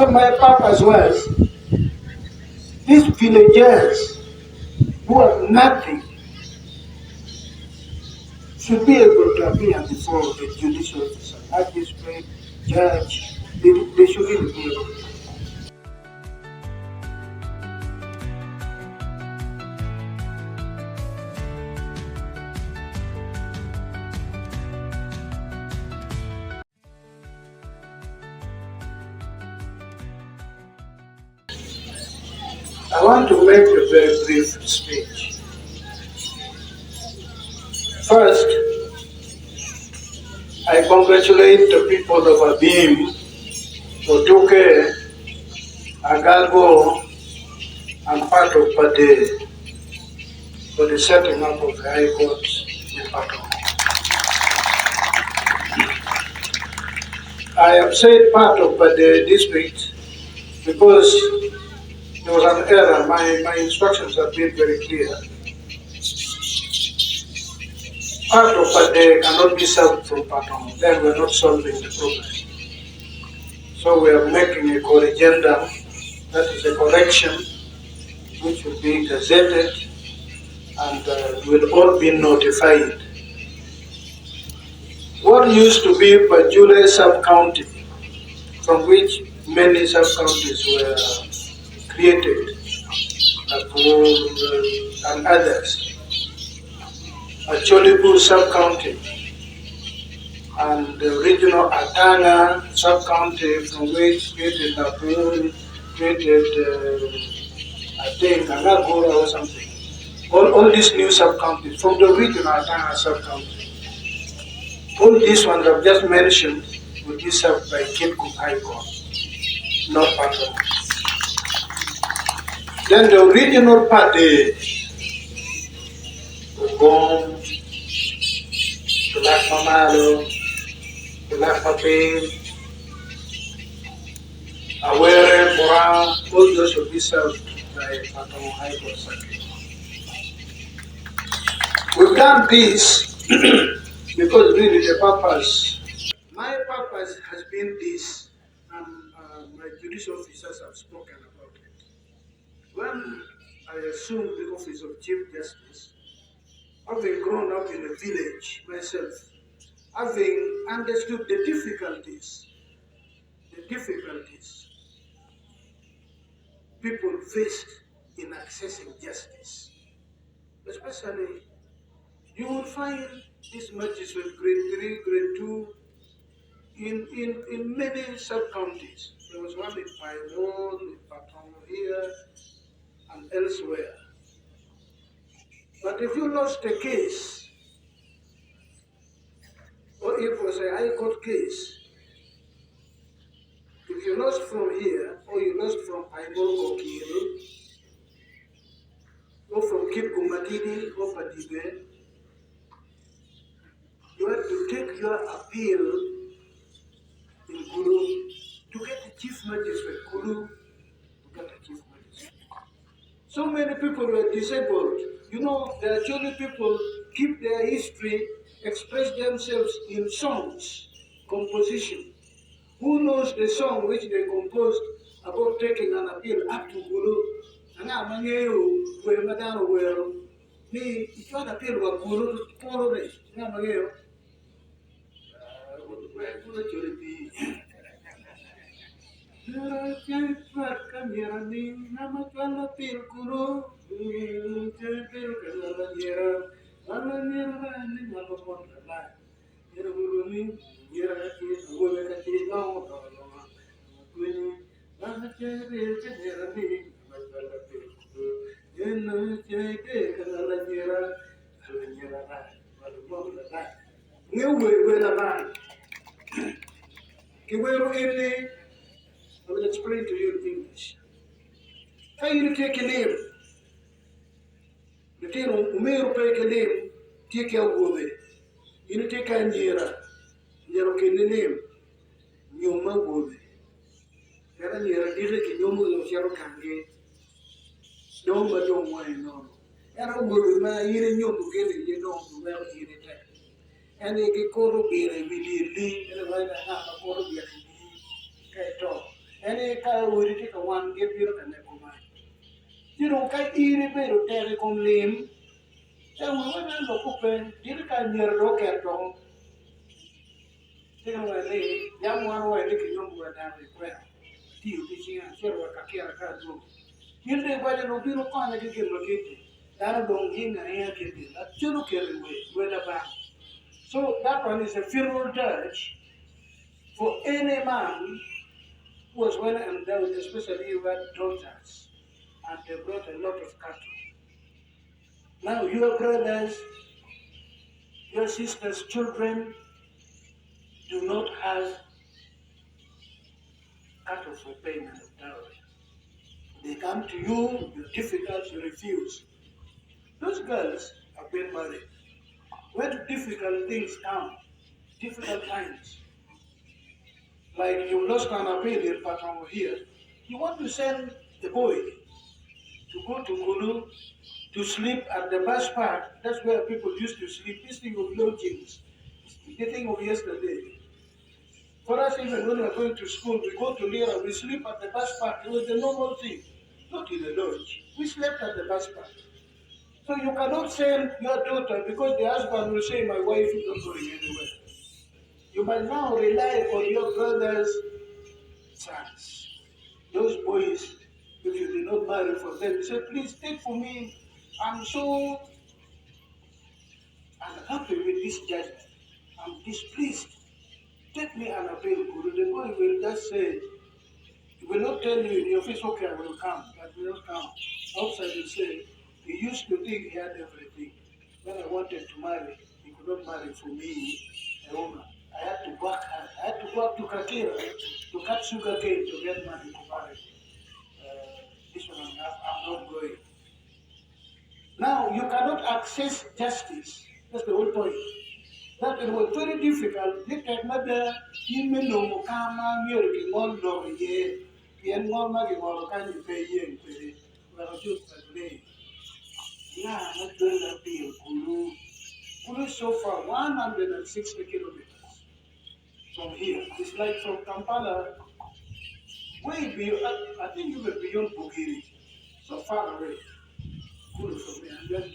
So my purpose was these villagers who have nothing should be able to appear before the judicial officer, magistrate, judge. They should really be able to. I want to make a very brief speech. First, I congratulate the people of Abim, Otuke, Agalgo, and part of Pade for the setting up of the High Court in Patongo. I have said part of Pade district because there was an error. My instructions have been very clear. Part of Pade cannot be served from Patongo. Then we're not solving the problem. So we are making a corrigendum, that is a correction, which will be gazetted and will all be notified. What used to be Bajule sub-county, from which many sub-counties were created, and others, Acholibu sub-county, and the regional Atanga sub-county, from which created Napur, created, I think, Anagora or something. All these new sub-counties, from the regional Atanga sub-county. All these ones I've just mentioned will be served by Kitgum High Court, not Patongo. Then the original party, Uganda, Black Mamalo, Black Papin, Awere, Bora, all those will be served by Patongo High Court Circuit. We've done this because really the purpose, my purpose has been this, and my judicial officers have spoken about it. When I assumed the office of Chief Justice, having grown up in a village myself, having understood the difficulties people faced in accessing justice, especially you will find this magistrate grade 3, grade 2 in many sub-counties. There was one in Paimon, in Patongo here, and elsewhere. But if you lost a case, or if it was a high court case, if you lost from here, or you lost from Paimon or Kiri, or from Kipkumatini or Padibe, you had to take your appeal in Gulu to get the chief magistrate, Gulu, to get the chief magistrate. So many people were disabled. You know, the Acholi people keep their history, express themselves in songs, composition. Who knows the song which they composed about taking an appeal up to Gulu? Anga mangeyo, where madano where ni ichwa appeal wa Gulu, koro re, anga mangeyo. I will explain to you in English. How you take a name? The thing Umeru take a name, take your wobe. You take a Nira, Yarokin name, Yuma wobe. Yaran Yara Direk, Yomu of Yarokange, Doma don't want to know. Yaran wobe, my eating you to get it, you know, well eating it. And they get called beer and we did leave, and I have a quarter beer and talk. Any ka uri ti ka wan ge piro ka ne kuma. Tiro ka iri pero tere kom lim. E wi wana lo kupe. Diri ka nyer do ker to. Tiro wa le. Yam wan wa le ki nyom wa da re kwa. Ti u ti singa. Sero wa ka kira ka do. Yilde gwaje lo biro kwa na ke lo kete. Dara dong jinga ya kete. La chulu kere we da ba. So that one is a funeral dirge for any man who was well endowed, especially who had daughters, and they brought a lot of cattle. Now your brothers, your sisters' children do not have cattle for payment of dowry. They come to you, you're difficult, you refuse. Those girls have been married. When difficult things come, difficult times, like you lost an appeal in Patongo here, you want to send the boy to go to Kulu to sleep at the bus park. That's where people used to sleep. This thing of lodgings, the thing of yesterday. For us, even when we are going to school, we go to Lira, we sleep at the bus park. It was the normal thing, not in the lodge. We slept at the bus park. So you cannot send your daughter because the husband will say, my wife is not going anywhere. You must now rely on your brother's sons. Those boys, if you did not marry for them, you say, please take for me. I'm so unhappy with this judgment. I'm displeased. Take me an appeal, Guru. The boy will just say, he will not tell you in your face, okay, I will come, but will not come. Outside will say, he used to think he had everything. When I wanted to marry, he could not marry for me, a woman. I had to work hard. I had to go up to Kakira to cut sugar cane to get money to marry. This one I'm not going. Now, you cannot access justice. That's the whole point. That it was very difficult. They can mother, even no Mukama, Murky, Mondo, ye, Pian Mama, can you pay ye? Well, just a day. Yeah, not doing appeal. Kulu. Kulu is so far 160 kilometers from here. It's like from Kampala, way beyond, I think even beyond Bugiri. So far away. Kulu from here. And then to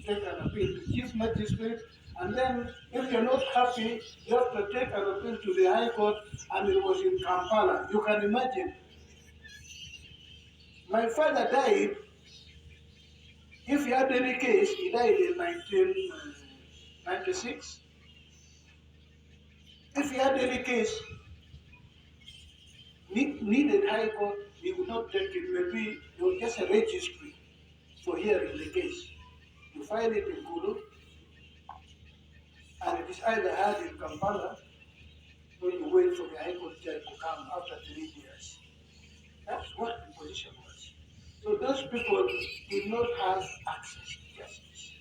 take an appeal to chief magistrate. And then, if you're not happy, you have to take an appeal to the High Court, and it was in Kampala. You can imagine. My father died. If he had any case, he died in 1996. If he had any case, needed High Court, he would not take it. Maybe it was just a registry for hearing the case. You file it in Kulu, and it is either heard in Kampala, or you wait for the High Court judge to come after 3 years. That's what the position was. So those people did not have access to justice.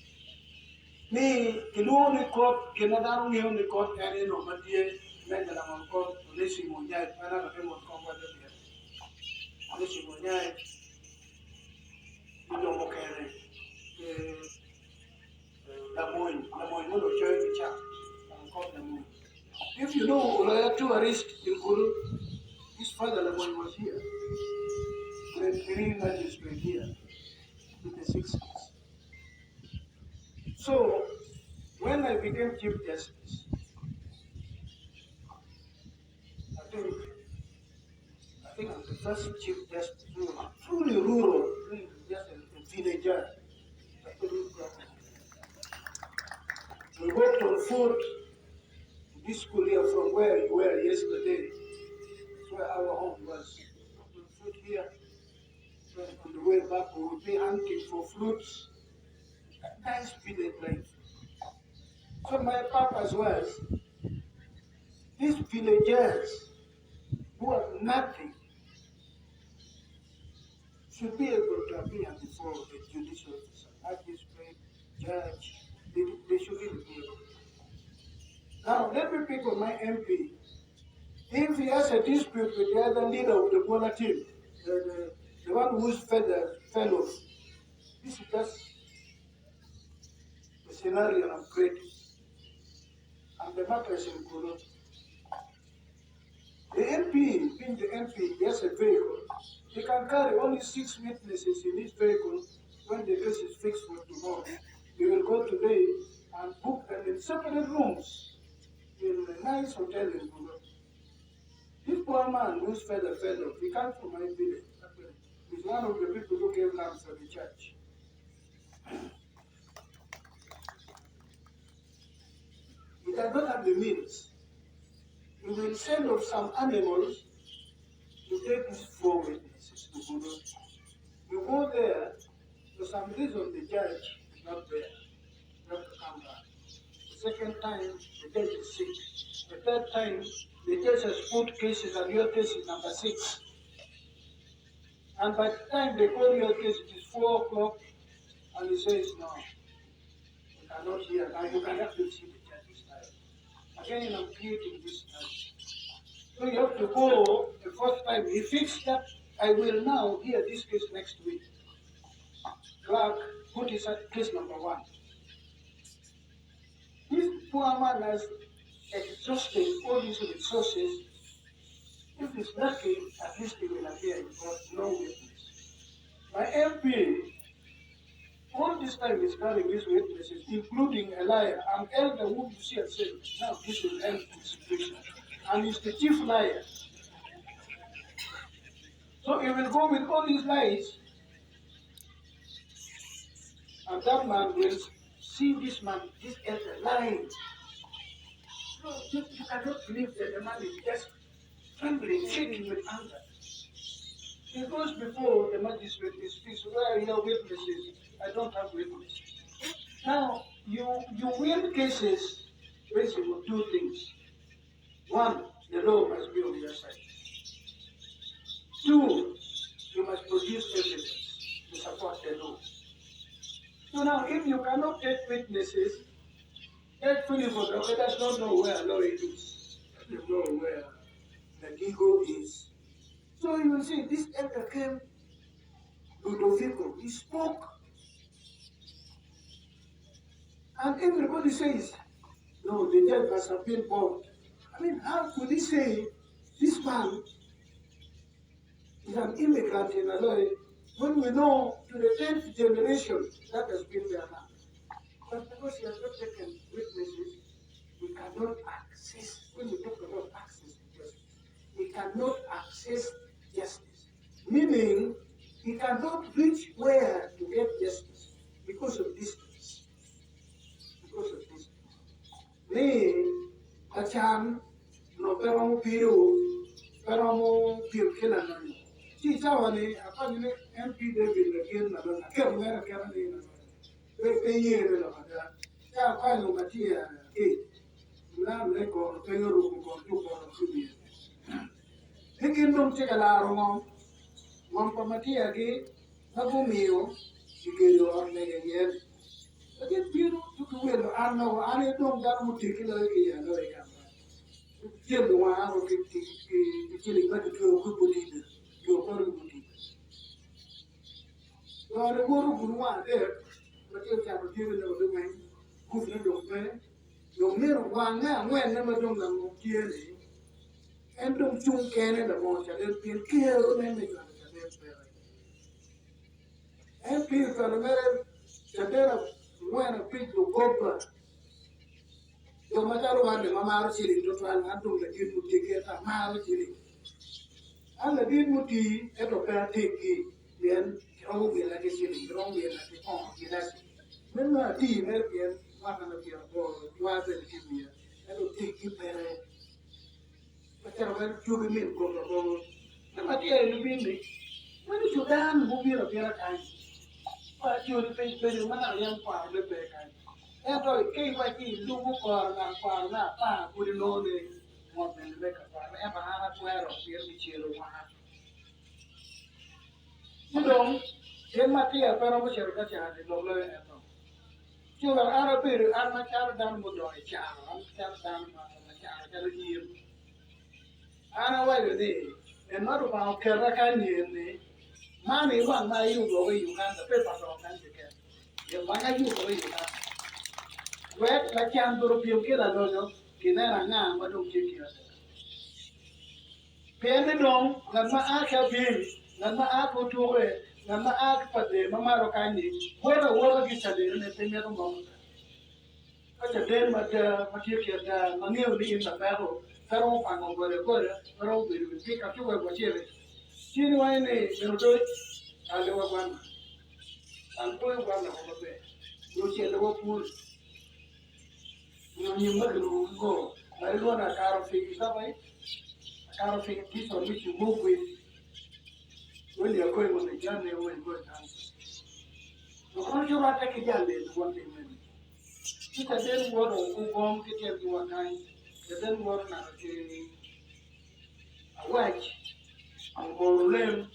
Me, the only court, Canada only court, and you know, but the Megalam court, Lissy Munyai, another name of Congress, Lissy Munyai, you know, okay, Lamoine, no join the chat, and called Lamoine. If you know, there are two arrests in Kuru, his father Lamoine was here. When three magistrates here in the 60s. So when I became Chief Justice, I think I'm the first Chief Justice, truly rural, really just a villager. We worked on food this school here from where you were yesterday. That's where our home was. On food here. So on the way back, we would be hunting for fruits. Nice village life. So my purpose was these villagers who have nothing should be able to appear before the judicial officer, magistrate, judge. They should really be able to. Now, let me pick on my MP. If he has a dispute with the other leader of the Bola team, the one whose feather fell off, this is just the scenario I'm creating. And the matter is in Kulu. The MP, being the MP, he has a vehicle. He can carry only 6 witnesses in his vehicle. When the case is fixed for tomorrow, he will go today and book them in separate rooms in a nice hotel in Gulu. This poor man who's fed up, he comes from my village. He's one of the people who gave land for the church. He does not have the means. He will send off some animals to take these 4 witnesses to Gulu. You go there, for some reason the judge is not there. You have to come back. The second time, the judge is sick. The third time, the judge has put cases and your case is number 6. And by the time they call your case, it is 4 o'clock, and he says, no, you cannot hear. Now you can actually see the judge's time. Again, I'm creating this time. So you have to go the first time. He fixed that. I will now hear this case next week. Clerk put his case number 1. This poor man has exhausted all his resources. If he's lucky, at least he will appear in court, no witness. My MP, all this time is carrying his witnesses, including a liar. An elder whom you see and say, now this will end the situation. And he's the chief liar. So he will go with all his lies, and that man will see this man, this elder lying. No, you cannot believe that the man is just trembling, shaking with anger. He goes before the magistrate, he speaks, where are your witnesses? I don't have witnesses. Now, you win cases basically on 2 things. 1, the law must be on your side. 2, you must produce evidence to support the law. So now, if you cannot take witnesses, that Philip does not know where law is. Doesn't know where the ego is. So you will see, this elder came, Ludovico, he spoke, and everybody says, no, the judge must have been born. I mean, how could he say this man is an immigrant in Aloy when we know to the 10th generation that has been there now? But because he has not taken witnesses, we cannot access, when we talk about access to justice, we cannot access justice. Meaning, he cannot reach where to get justice because of distance. Because of distance. Me, Acham, no peramo piru, peramo piru kilana. Si chawani, apa ni MP David again na na kerana kerana ni na. Peye de la mada. Ya kwa no matia e. Na leko pengoru ko tu ko subi. Hekin dom che kala rongo. Mampa matia ge nabu mio sigelo orne yen. Again piru tu ko welo arno are dom dar mutikila ke ya no e Jelo wa aro ke jeli ba tu ko bodina. Yo ko bodina. Yo re goro bunwa de ba ke ta ba jelo no de mai. Ku na do pe. Yo mero wa nga ngwen na ma dom na mo tiele. En dom chung kene da mo cha de pin kero ne me ga cha de pe. En pin ka mere cha de na ngwen pi do gopa. Yo mataro wande mama chiri to twan ando la dir muti ke ta ma chiri alla dir muti e to ka teki bien ro bi la ke chiri ro bi la ke on ki la men na ti mer bien ma na ti ro wa be ki bi e to teki pere patero ver ju bi min ko ro na ma ti e lu bi ni ma ni Sudan bu bi ro bi ra kai pa ju ni pe ma na yan pa le pe kai. Ento kei vai ki lugu kwa na pa kuri no ne mo ne le ka pa e ba ha ku ero pi mi chiro wa ha ndom e ma ti e pero mo chero ka cha de lo le ento ti wa ara pe ar ma cha dan mo do e cha am cha dan ma cha cha le ni ana wa le ni e ma ro ba ke ra ka ni ne ma ni wa ma yu go we Uganda pe pa so kan ke e ma ga yu go we Uganda la chiam duro più che la dojo che era nga ma non che che Pende dong ngan ma a ka bin ngan ma a ko tore ngan ma a pa de ma maro kani wora gi chade ne te me ngom ka chade ma ti ke da ma ngeu ni in ba ro pero pa ngom gore pero bi bi ka tu go chere chini wa ne me do ale wa ban an ko wa na ko be yo chele wo pur yo ni ma ru go na lo na karo fi sa bai karo fi ti so mi chu mo with when you're going on the journey, when you're going down. The country will take a journey is one thing. It has then word of who bomb to tell you a kind, the then word not a wedge, and more limb,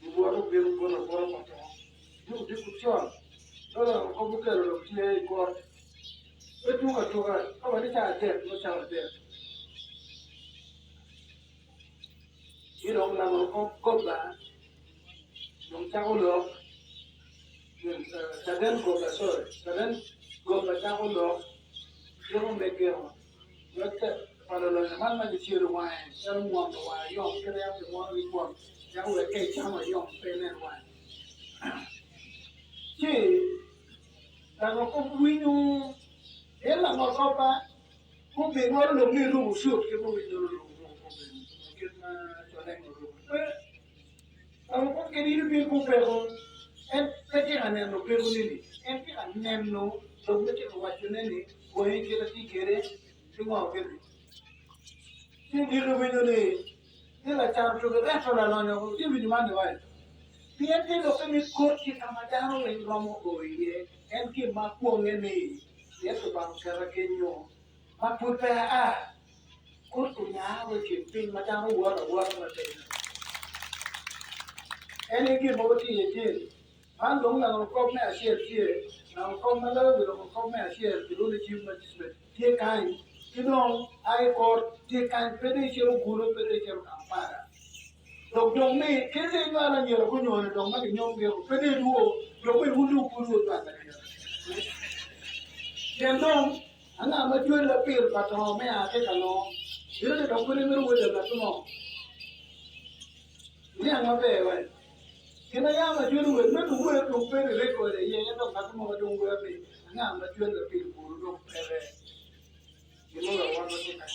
the word of being good of water. You did good job. No, no, go of tea, God. But you got to her. How many times dead? No child dead. You don't know, go back. Don't tell love. Sudden go back, sorry. Sudden go back, tell love. You don't make it. Para los demás me dijeron, guay, ser un mundo, guay, yo creo que mundo igual, ya voy que echamos yo, pene, guay. Sí, la no convino, él la no copa, convino lo que ruso, que convino lo que más solemne ruso. La no convino bien con perro, él te llega neno, pero nini, él llega neno, lo que te guacho nene, guay, que la si quiere, tengo a ver. Sí, digo, bueno, la chava que resto la no, sí, mi mano, guay. Pierde lo que me corte camadano en Romo oye, en que más pone ni, y eso va a ser aquello, más puta a, corto ya, que pin madano guarda, la pena. En que moti y man dong la no come a share here, now come a little, come a share, the only chief magistrate, take kind, you know, I court, take kind, pedicure, guru, pedicure, campara. Dong me kele ngala nyero kunyo ne dong ma nyong ge pede duo dong me hulu kuru ta ta ya dong ana ma jwe la pir pa to me a ke kalo dire de dong kuru meru de la to no ni anga be wa kena ya ma jwe we me du we dong pede re ko de ye dong ka mo dong we be ana ma jwe la pir kuru dong pede ni mo la wa ma ke kan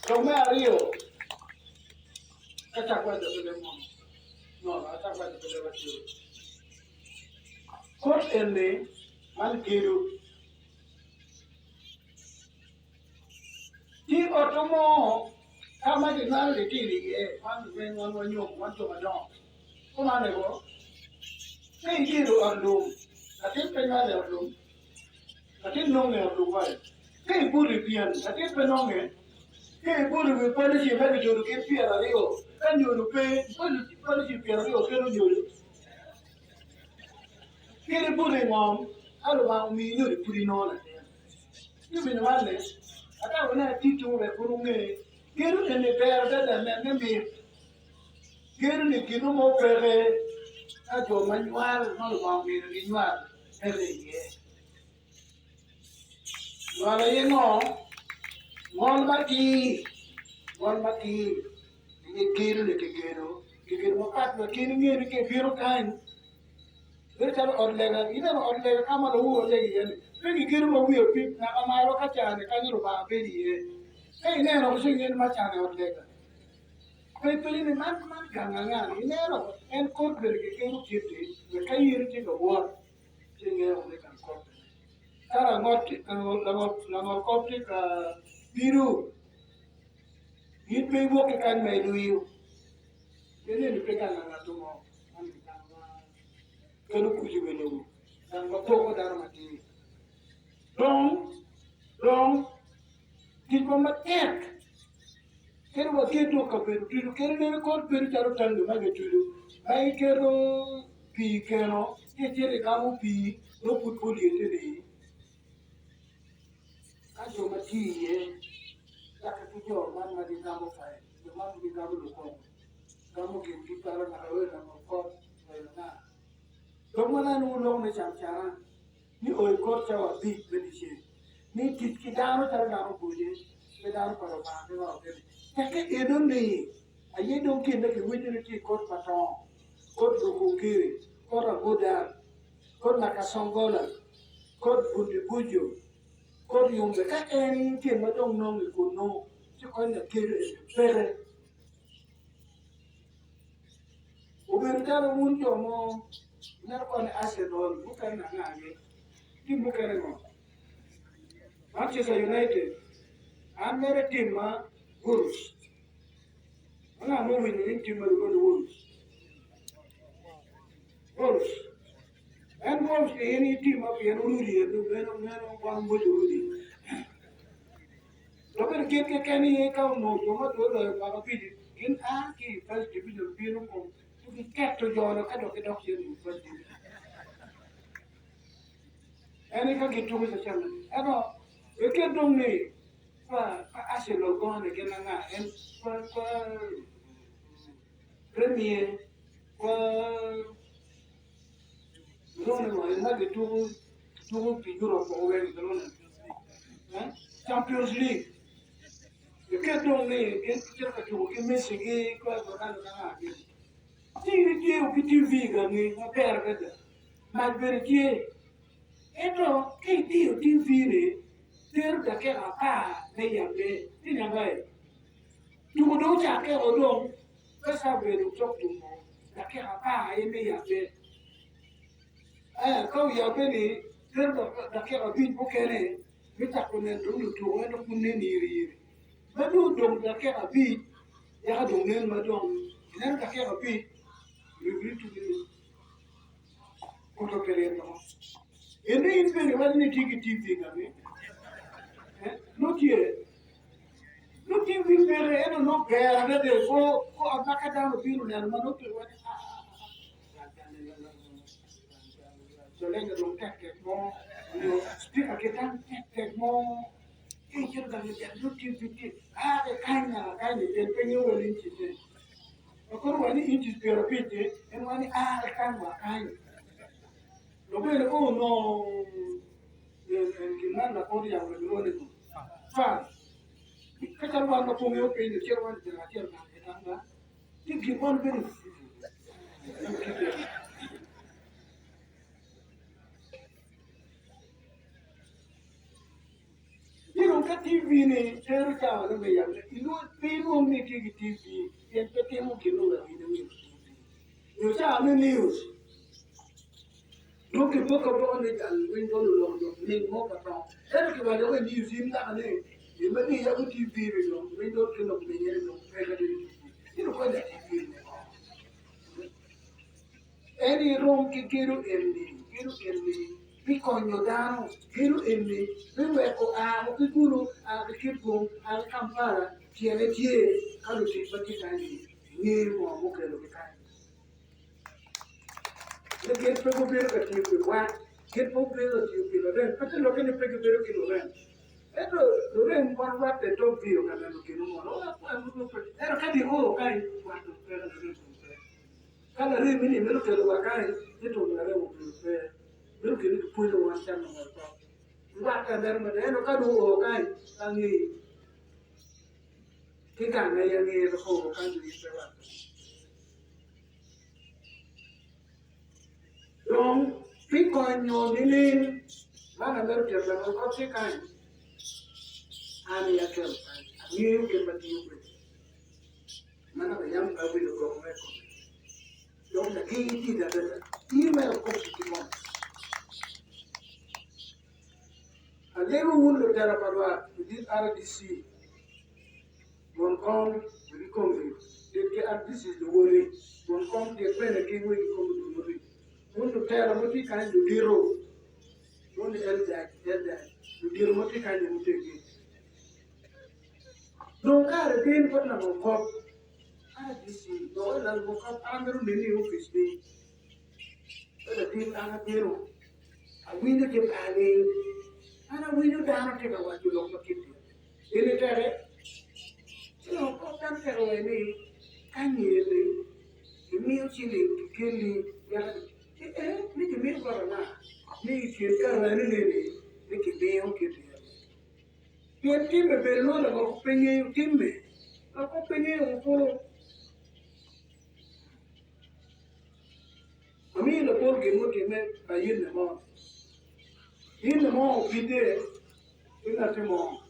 dong me ario ka ta kwa de le mo no la ta kwa de le wa Court ende man kiru ti otomo kama di nal di tiri e man wen wan wanyo wan to madon ko mane go kai kiru andum atin penga le andum atin no me andum vai kai buri pian atin penonge kai buri we pale si me joru ke pia la rio kan joru pe pale si pia rio ke no joru kiri buri ngom alu ba mi joru puri no la you mean one ata wona titu we kurunge keru ene perde da me mi keru ni kinu mo pere a jo manual no lo mi ni manual ere ye wala ye no mon mati ni keru ni keru mo pat no keru ni ke keru kan Richard Orlega, either Orlega, Amado, who was again. Peggy Gilmo will pick Nakamaro Kachan, the Kanuba, Betty. Hey, Nano was singing Machan Orlega. People in the man, Ganga, Nero, and Corker came to Kitty, the Kayi of war, singing on the Concord. Karamotti, Lamocoptic, Piru. You'd be walking and may do you. You didn't pick another kanu kujibelo dan mapoko dar mati dong tipo matek kero waketo kaperu tiru kero ne ko peru charo tangu mage tiru ai kero pi kero ye tere kamu pi no putpuli tere ajo mati ye takatujo man madi kamu fai man madi kamu lukong kamu kinti para nakawe na mokot na Tomana no long na cham chara ni oi kor chawa bi benise ni ki dano tar dano kuje ke dano paro ba ke ba ke ke edo ni aye don ke ne ke wini ki kot Patongo kot Bukukiri kot Abuda kot Nakasongola kot Budibujo kot Yumbe ka en ke ma dong no ko no ti ko na kere pere uber taro mun to mo nar ko ne Arsenal bukan na ngage ti bukan mo Manchester United an mere team ma Wolves ana mo win ni team ma Wolves Wolves and Wolves any team ma piano rudi no meno kwa mo rudi Robert ke kani e ka no to ma to lo ma ka pidi kin a ki first division pino ko to ki ketto jono ka do ke do ke first division ene ka ki to sa chama eno e ke dong ni pa Arsenal go ne ke na nga en pa premier pa Rome mo en ma ke tu pi Europe o wen do ne Champions League e ke dong ni ke ka tu ke Messi ke ko do na nga ke Tiri tie o kiti viga ni ma perda ma bertie eto ke tio ti vire ter da ke apa ne yambe ti na vai tu do cha ke odong ka sa be do tok tu mo da ke apa e me yambe ko yambe ni ter da ke abi bu kene mi ta ko ne do tu o no kun ne ni ri ma do dong da ke abi ya do ne ma dong ne da ke abi ri tu ni ko to kere no ene in wani tigi TV ngami no tie no TV bere eno no bere na de ko abaka da no biru na ma no ke wani so lenga do tek mo no speaker ke tan tek mo e jero da no TV ti de kana de penyo wani ti ko wani inchi bere pite en wani kan wa kan lo bere oh no Gimana kau yang berdoa itu? Faham? Kita luar nak punya opini, cerman cerman kita enggak. Ini gimana beri? Ini orang TV ni, saya tahu nama yang itu film ni TV, yang ketemu kilo lagi news. News apa news? Look at book of all the window long, ning mo patong. Pero kung wala ko news yun na ano eh. Di ba niya ako TV rin window kinog niya rin pwede rin. Sino ko na TV rin? Any room kikiru elni. Pikonyo dano, kiru elni. Piwe ko mo kikuru, kikipong, kampara, tiene tie, kalu si pati kani. Ni mo kelo kikani. Get people better at you with what? Get people better at you with the rent. But look at the people better in the rent. And the rent one what they don't feel and then look in one. And can you go kind what to tell the rent? Can I read me look at the guy? It will never be fair. Look at the pull one channel. What can then the end of the guy? And he can't lay any the whole country. Long piconyo nilin mana meru ke la ko se kan ani ya ke ni ke pati yu mana ba yam ka wi ko me ko long na ki da ti me ko ti mo alero mun lo tara parwa di RDC mon kon ri ko ri de RDC do wori mon kon de pene ki wi ko do wori Mundo tera moti kan do diro mundo elda do diro moti kan do muteki don kare bin ko na mo ko ara disi do la mo ko amero ni office ni ala tin ana diro a winda ke pale ana winda dana ke ga waju lo ko kiti ile tere no ko tan ke o ni kan ni mi o chile ke ni ya ni ke mi ko na ni ke ka na ni ni ke be o ke Pien time bello la ko penye time. Ako penye un ami la bol ke mo time ayin ne mo. Yin ne mo pide ina te mo.